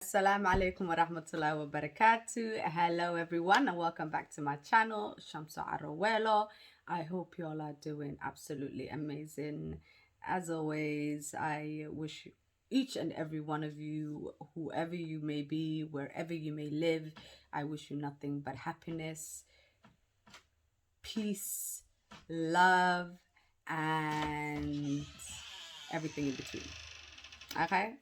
Assalamu alaikum wa rahmatullahi wa barakatuh. Hello everyone and welcome back to my channel, Shamsa Arowelo. I hope you all are doing absolutely amazing. As always, I wish each and every one of you, whoever you may be, wherever you may live, I wish you nothing but happiness, peace, love, and everything in between. Okay?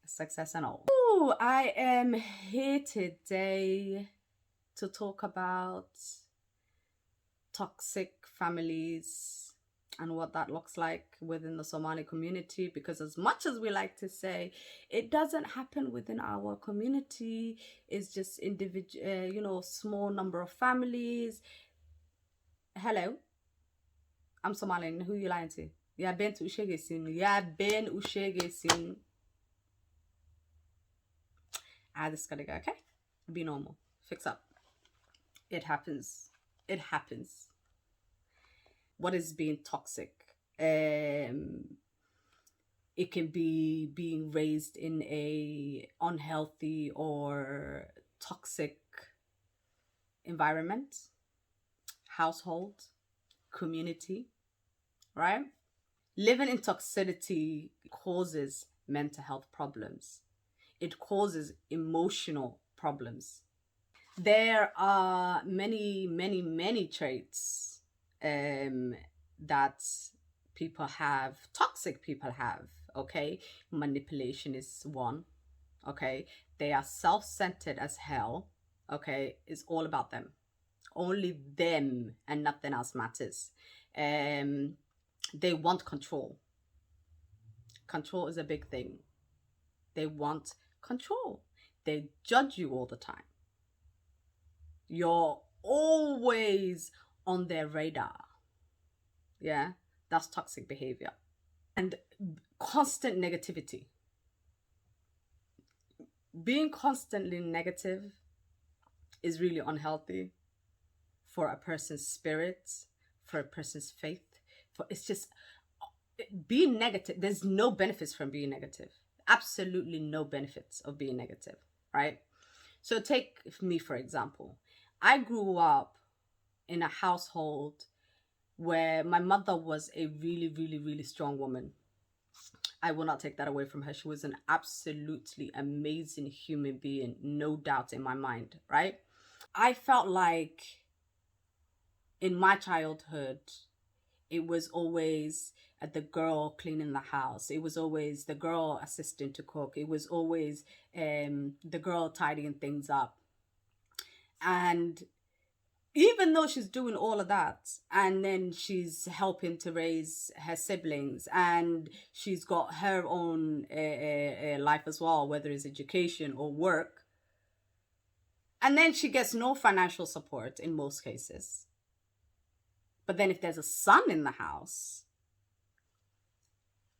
Success and all. Ooh, I am here today to talk about toxic families and what that looks like within the Somali community, because as much as we like to say it doesn't happen within our community, it's just individual, small number of families. Hello, I'm Somalian. Who you lying to? Yeah, Ben Ushegesin. Yeah, Ben Ushegesin. This gotta go, okay? Be normal. Fix up. It happens. It happens. What is being toxic? It can be being raised in a unhealthy or toxic environment, household, community, right? Living in toxicity causes mental health problems. It causes emotional problems. There are many traits that people have, toxic people have, okay? Manipulation is one, okay? They are self-centered as hell, okay? It's all about them. Only them and nothing else matters. They want control. Control is a big thing. They want control. They judge you all the time. You're always on their radar. Yeah, that's toxic behavior. And constant negativity. Being constantly negative is really unhealthy for a person's spirit, for a person's faith. It's just being negative. There's no benefits from being negative. Absolutely no benefits of being negative, right? So take me, for example. I grew up in a household where my mother was a really strong woman. I will not take that away from her. She was an absolutely amazing human being, no doubt in my mind, right? I felt like in my childhood, it was always the girl cleaning the house. It was always the girl assisting to cook. It was always the girl tidying things up. And even though she's doing all of that, and then she's helping to raise her siblings, and she's got her own life as well, whether it's education or work, and then she gets no financial support in most cases. But then if there's a son in the house,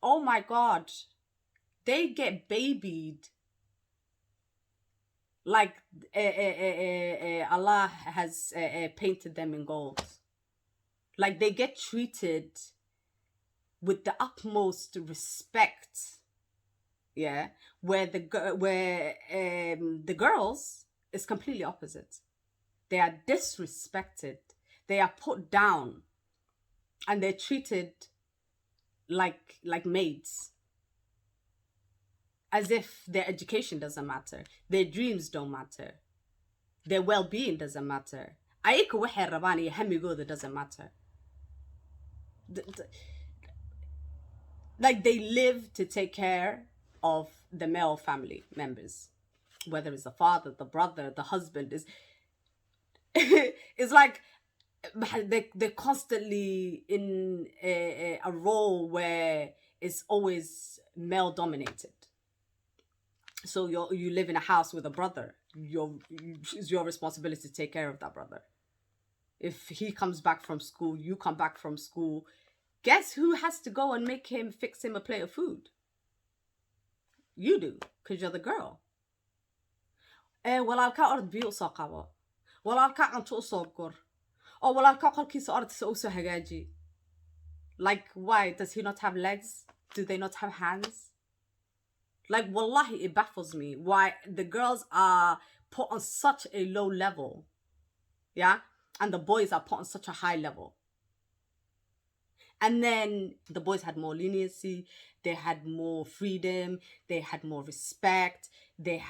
oh my God, they get babied like Allah has painted them in gold. Like they get treated with the utmost respect. Yeah, where the girls is completely opposite. They are disrespected. They are put down, and they're treated like maids, as if their education doesn't matter, their dreams don't matter, their well-being doesn't matter. Ayaka waxay rabaan iyo hamigooda doesn't matter. Like they live to take care of the male family members, whether it's the father, the brother, the husband. Is it's like they're constantly in a role where it's always male dominated. So you live in a house with a brother. It's your responsibility to take care of that brother. If he comes back from school, you come back from school. Guess who has to go and fix him a plate of food? You do, because you're the girl. walaalkaa orod biyo usoo qabo. Walaalkaa cunto usoo gur. Oh, walaalkaa qolkiisa orodkiisa usoo hagaaji. Like, why? Does he not have legs? Do they not have hands? Like, wallahi, it baffles me why the girls are put on such a low level, yeah, and the boys are put on such a high level. And then the boys had more leniency, they had more freedom, they had more respect, they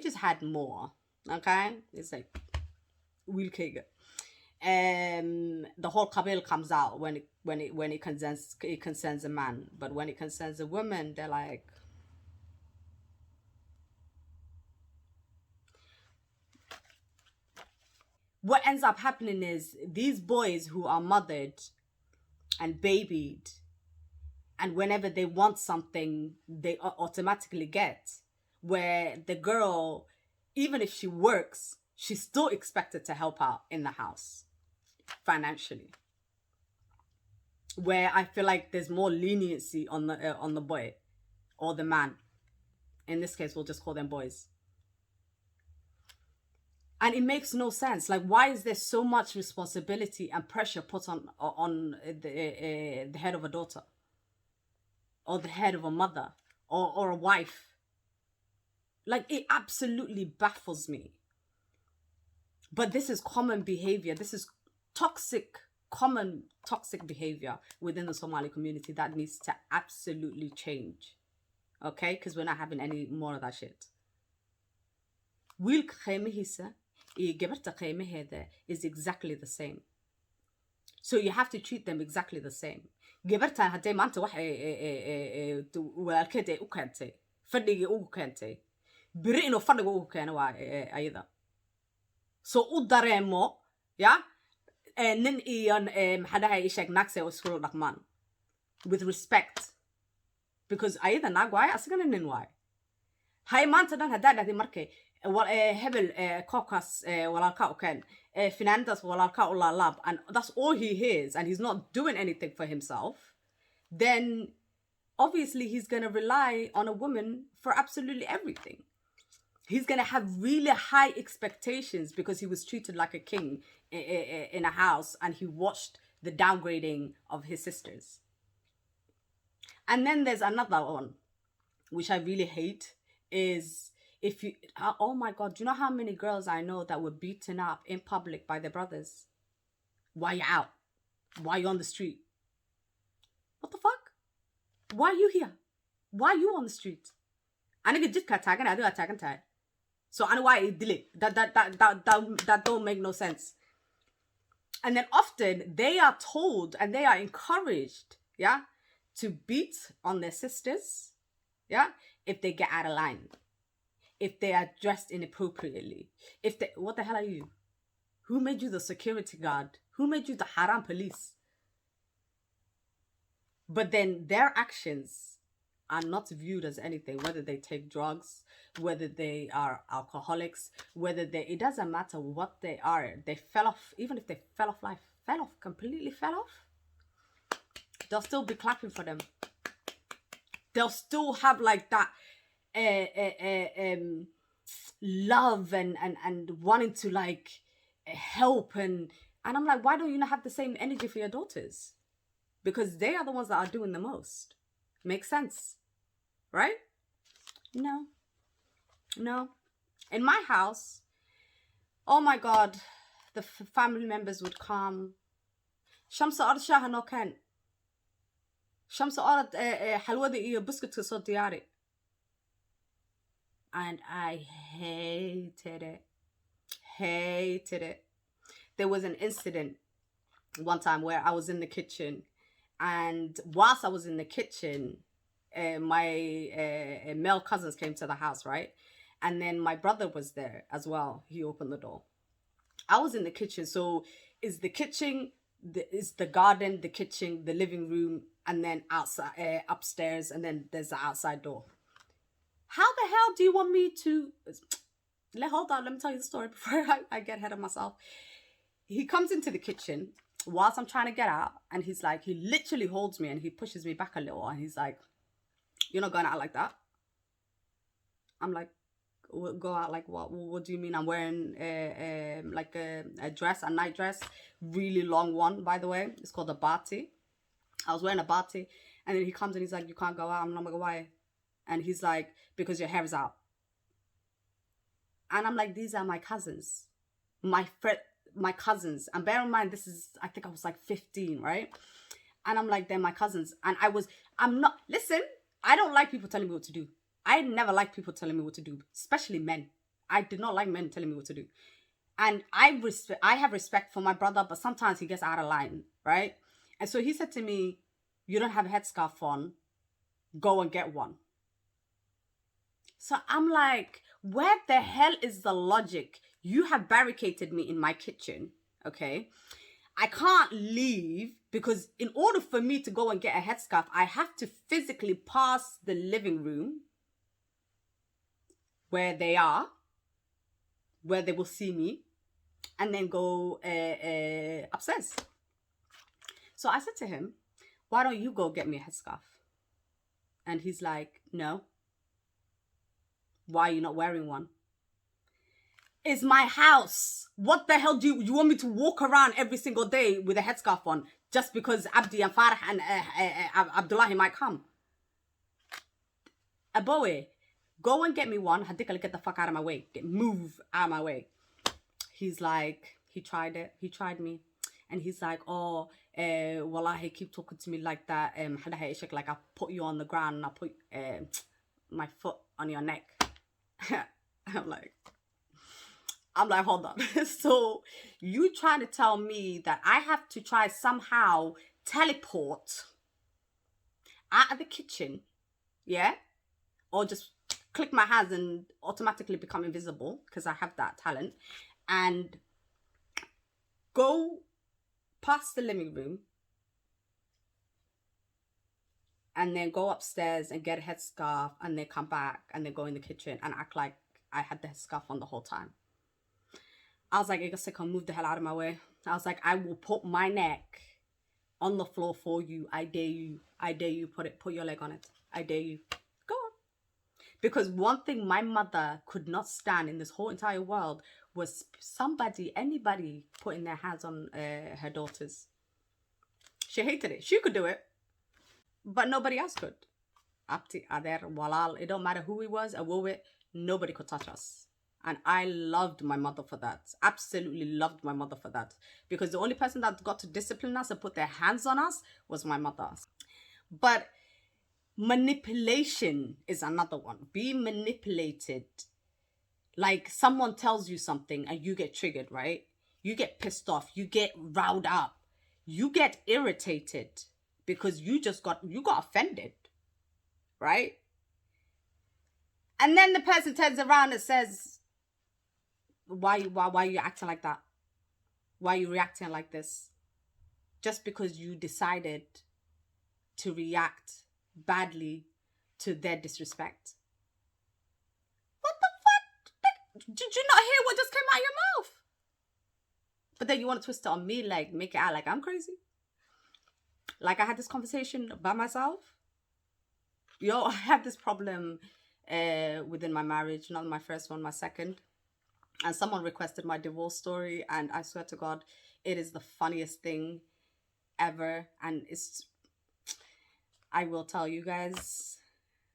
just had more. Okay, it's like wheel cake. The whole qabil comes out when it concerns a man, but when it concerns a woman, they're like, what ends up happening is these boys who are mothered and babied, and whenever they want something, they automatically get. Where the girl, even if she works, she's still expected to help out in the house financially. Where I feel like there's more leniency on the boy or the man. In this case, we'll just call them boys. And it makes no sense. Like, why is there so much responsibility and pressure put on the head of a daughter, or the head of a mother, or a wife? Like, it absolutely baffles me. But this is common behavior. This is common toxic behavior within the Somali community that needs to absolutely change. Okay? Because we're not having any more of that shit. Wiilka qiimihiisa iyo gabarta qiimaheeda is exactly the same. So you have to treat them exactly the same. Gabartan hadday maanta wax walaalkeed ay u keentay, fadhigii ugu keentay, biri inuu fadhiga ugu keeno waa ayada. So u dareemo, yeah, nin iyo maxaa dhahay ishag naagse oo iskula dhaqmaan with respect, because ayada naag waaye asagana nin waaye. Hay maanta dhan haddaa dhahday markay hebel koobkaas walaalka u keen, finaanadaas walaalka u laalaab, and that's all he hears, and he's not doing anything for himself, then obviously he's going to rely on a woman for absolutely everything. He's going to have really high expectations because he was treated like a king in a house, and he watched the downgrading of his sisters. And then there's another one, which I really hate, is if you, oh my God, do you know how many girls I know that were beaten up in public by their brothers? Why you out? Why you on the street? What the fuck? Why are you here? Why are you on the street? I need to just tag and I do a tag and tag. So I know why it delay. That don't make no sense. And then often they are told and they are encouraged, yeah, to beat on their sisters, yeah, if they get out of line, if they are dressed inappropriately, if they, what the hell are you? Who made you the security guard? Who made you the haram police? But then their actions are not viewed as anything, whether they take drugs, whether they are alcoholics, whether they, it doesn't matter what they are. They fell off, even if they fell off life, completely fell off, they'll still be clapping for them. They'll still have like that love and wanting to like help, and I'm like, why don't you not have the same energy for your daughters? Because they are the ones that are doing the most. Makes sense, right? No. In my house, oh my God, the family members would come. Shamsa ard shaha no kan. Shamsa ard halwada iyo biscuits so diyaari. And I hated it. There was an incident one time where I was in the kitchen, and whilst I was in the kitchen, my male cousins came to the house, right? And then my brother was there as well. He opened the door. I was in the kitchen. So is the kitchen, is the garden, the kitchen, the living room, and then outside, upstairs, and then there's the outside door. How the hell do you want me to... Hold on, let me tell you the story before I get ahead of myself. He comes into the kitchen whilst I'm trying to get out, and he's like, he literally holds me and he pushes me back a little, and he's like, you're not going out like that. I'm like, go out like what? What do you mean? I'm wearing like a dress, a night dress, really long one, by the way. It's called a bati. I was wearing a bati, and then he comes and he's like, you can't go out. I'm like, why? And he's like, because your hair is out. And I'm like, these are my cousins. My cousins. And bear in mind, this is, I think I was like 15, right? And I'm like, they're my cousins. And listen, I don't like people telling me what to do. I never like people telling me what to do, especially men. I did not like men telling me what to do. And I have respect for my brother, but sometimes he gets out of line, right? And so he said to me, you don't have a headscarf on, go and get one. So I'm like, where the hell is the logic? You have barricaded me in my kitchen, okay? I can't leave because in order for me to go and get a headscarf, I have to physically pass the living room where they are, where they will see me, and then go upstairs. So I said to him, why don't you go get me a headscarf? And he's like, no. Why are you not wearing one? It's my house. What the hell do you want me to walk around every single day with a headscarf on just because Abdi and Farah and Abdullahi might come? Aboe, go and get me one. Hadika, get the fuck out of my way. Move out of my way. He's like, he tried it. He tried me. And he's like, oh, wallahi, keep talking to me like that. Like I'll put you on the ground and I'll put my foot on your neck. I'm like, hold on. So you trying to tell me that I have to try somehow teleport out of the kitchen, yeah? Or just click my hands and automatically become invisible because I have that talent, and go past the living room and then go upstairs and get a headscarf and then come back and then go in the kitchen and act like I had the headscarf on the whole time. I was like, I guess I can move the hell out of my way. I was like, I will put my neck on the floor for you. I dare you. I dare you. Put your leg on it. I dare you. Go on. Because one thing my mother could not stand in this whole entire world was anybody putting their hands on her daughters. She hated it. She could do it, but nobody else could. Abti, Ader, Walal, it don't matter who he was, Awowe, nobody could touch us. And I loved my mother for that. Absolutely loved my mother for that. Because the only person that got to discipline us and put their hands on us was my mother. But manipulation is another one. Being manipulated. Like someone tells you something and you get triggered, right? You get pissed off. You get riled up. You get irritated because you got offended, right? And then the person turns around and says, why are you acting like that? Why are you reacting like this? Just because you decided to react badly to their disrespect. What the fuck? Did you not hear what just came out of your mouth? But then you want to twist it on me, like make it out like I'm crazy. Like I had this conversation by myself. I had this problem within my marriage, not my first one, my second. And someone requested my divorce story, and I swear to God, it is the funniest thing ever. And I will tell you guys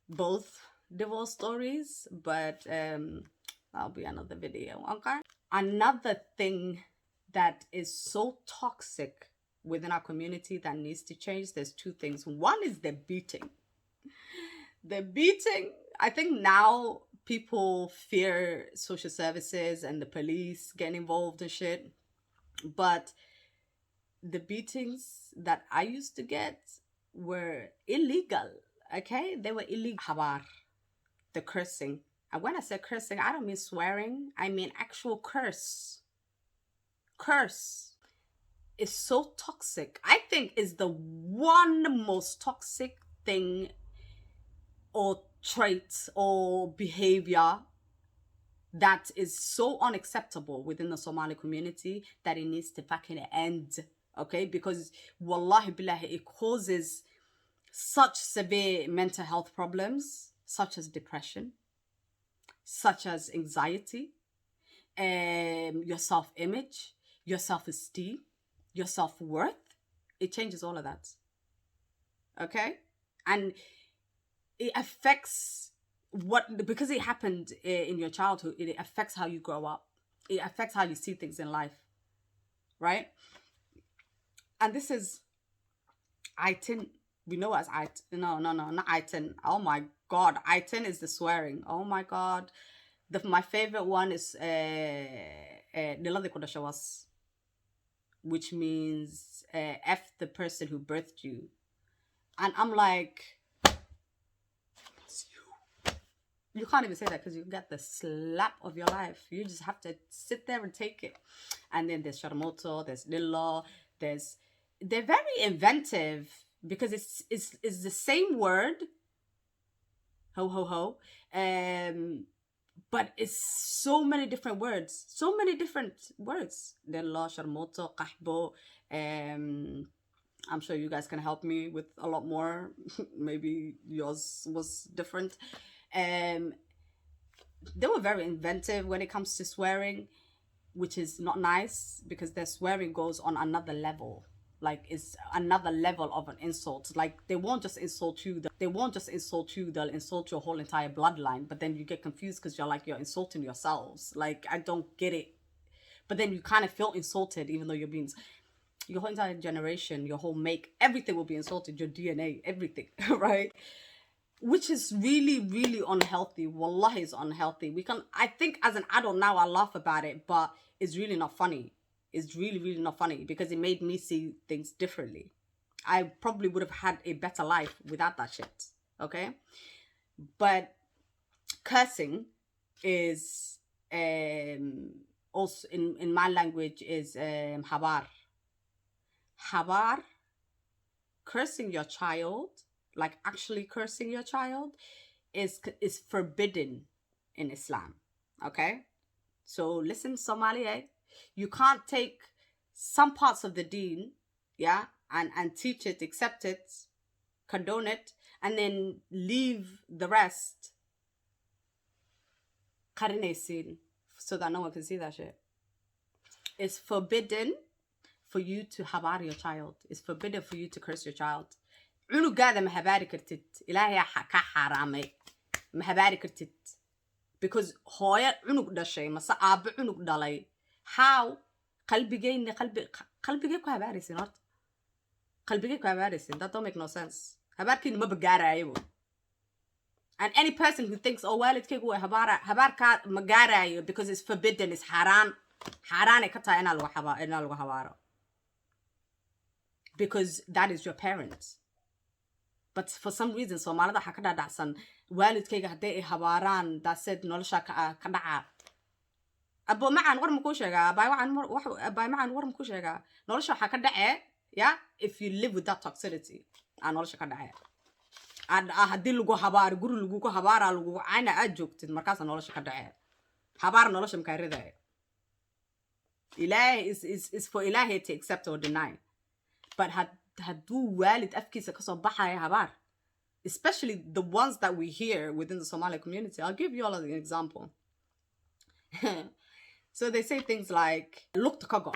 both divorce stories, but that'll be another video, okay? Another thing that is so toxic within our community that needs to change, there's two things. One is the beating. The beating, I think now people fear social services and the police getting involved and shit. But the beatings that I used to get were illegal, okay? They were illegal. Habar, the cursing. And when I say cursing, I don't mean swearing. I mean actual curse. Curse is so toxic. I think is the one most toxic thing or trait or behavior that is so unacceptable within the Somali community that it needs to fucking end, okay? Because wallahi billahi, it causes such severe mental health problems, such as depression, such as anxiety, your self-image, your self-esteem, your self-worth. It changes all of that, okay? And it affects because it happened in your childhood, it affects how you grow up. It affects how you see things in life, right? And this is itin. We know as it. No, not itin. Oh my god, itin is the swearing. Oh my god, my favorite one is niladi kudashawas, which means f the person who birthed you, and I'm like, you can't even say that because you get the slap of your life. You just have to sit there and take it. And then there's Sharamoto, there's Lilo, they're very inventive because it's the same word, ho ho ho, but it's so many different words. Lilo, Sharamoto, Kahbo. I'm sure you guys can help me with a lot more. Maybe yours was different. They were very inventive when it comes to swearing, which is not nice because their swearing goes on another level. Like, it's another level of an insult. Like, they won't just insult you, they'll insult your whole entire bloodline. But then you get confused because you're insulting yourselves. Like, I don't get it. But then you kind of feel insulted even though you're being, your whole entire generation, your whole make, everything will be insulted, your DNA, everything, right? Which is really, really unhealthy. Wallahi, is unhealthy. I think as an adult now, I laugh about it, but it's really not funny. It's really, really not funny because it made me see things differently. I probably would have had a better life without that shit, okay? But cursing is, also in my language, is habar. Habar, cursing your child, like actually cursing your child, is forbidden in Islam, okay? So listen, Somali, you can't take some parts of the deen, yeah, and teach it, accept it, condone it, and then leave the rest so that no one can see that shit. It's forbidden for you to habar your child. It's forbidden for you to curse your child. cunugaada ma habaari kartid. Ilaahay ka xaraamay. Ma habaari kartid. Because hooyo cunug dhashay mase aabbo cunug dhalay. How? qalbigay ku habaaraysin horta. Qalbigay ku habaaraysin. That don't make no sense. Habaarkiina ma bagaarayo. And any person who thinks, oh, waalidkaygu waa habaarka ma gaarayo because it's forbidden, it's haram. Haram ay ka tahay inaa lagu habaaro. Because that is your parents. But for some reason, Somalida waxaa ka dhaadhacsan waalidkayga hadday ay habaaraan, that said nolosha ka dhaca. Abo macaan war ma kuu sheegaa? Abaay macaan war ma kuu sheegaa? Nolosha waxaa ka dhace, yeah, if you live with that toxicity, nolosha ka dhace. Haddii lagu habaaro, guri lagugu habaara, lagugu cayna aad joogtid, markaasa nolosha ka dhace. Habaar nolosha makaa ridayo. Ilaahay is for Ilaahay to accept or deny. But hadduu waalid afkiisa kasoo baxaya habaar, especially the ones that we hear within the Somali community. I'll give you all an example. So they say things like, look to kago,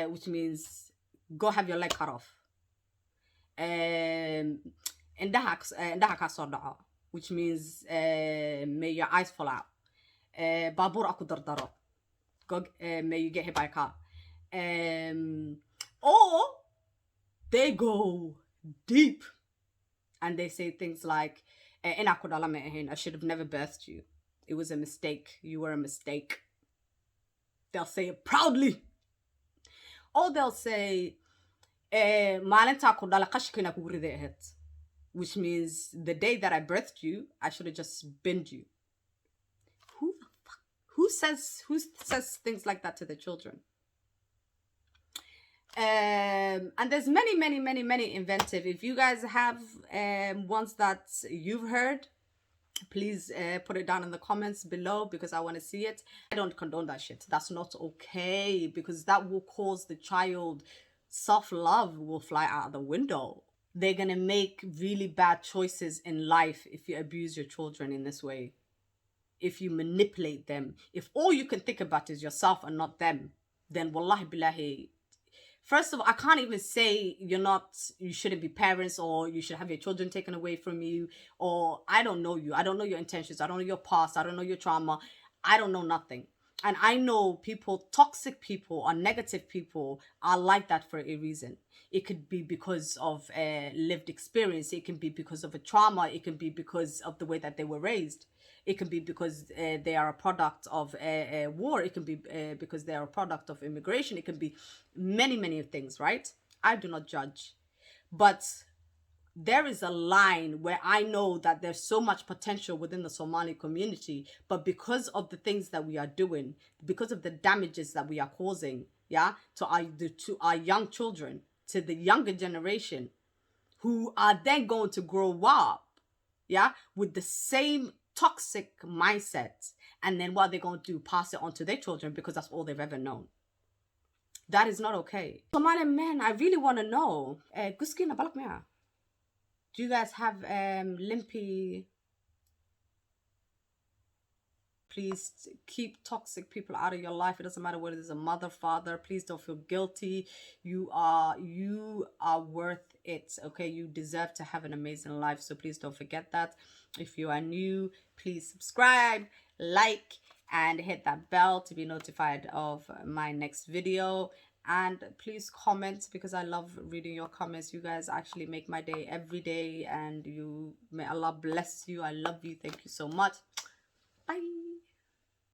which means go have your leg cut off. Indaha ka soo dhaco, which means may your eyes fall out. Baabuur aku dardaro. May you get hit by a car. Or they go deep and they say things like, I should have never birthed you. It was a mistake. You were a mistake. They'll say it proudly. Or they'll say, which means the day that I birthed you, I should have just binned you. Who says things like that to the children? And there's many inventive. If you guys have ones that you've heard, please put it down in the comments below because I want to see it. I don't condone that shit. That's not okay because that will cause the child, self-love will fly out of the window. They're gonna make really bad choices in life if you abuse your children in this way. If you manipulate them, if all you can think about is yourself and not them, then wallahi billahi, First of all, I can't even say you shouldn't be parents, or you should have your children taken away from you, or I don't know you. I don't know your intentions. I don't know your past. I don't know your trauma. I don't know nothing. And I know people, toxic people or negative people are like that for a reason. It could be because of lived experience. It can be because of a trauma. It can be because of the way that they were raised. It can be because they are a product of a war. It can be because they are a product of immigration. It can be many, many things, right? I do not judge. But there is a line where I know that there's so much potential within the Somali community, but because of the things that we are doing, because of the damages that we are causing, yeah, to our young children, to the younger generation, who are then going to grow up, yeah, with the same toxic mindset, and then what they're going to do, pass it on to their children because that's all they've ever known. That is not okay. Somalian men, I really want to know. Do you guys have limpy? Please keep toxic people out of your life. It doesn't matter whether it's a mother, father. Please don't feel guilty. You are worth it. Okay, you deserve to have an amazing life. So please don't forget that. If you are new, please subscribe, like, and hit that bell to be notified of my next video. And please comment, because I love reading your comments. You guys actually make my day every day, and may Allah bless you. I love you. Thank you so much.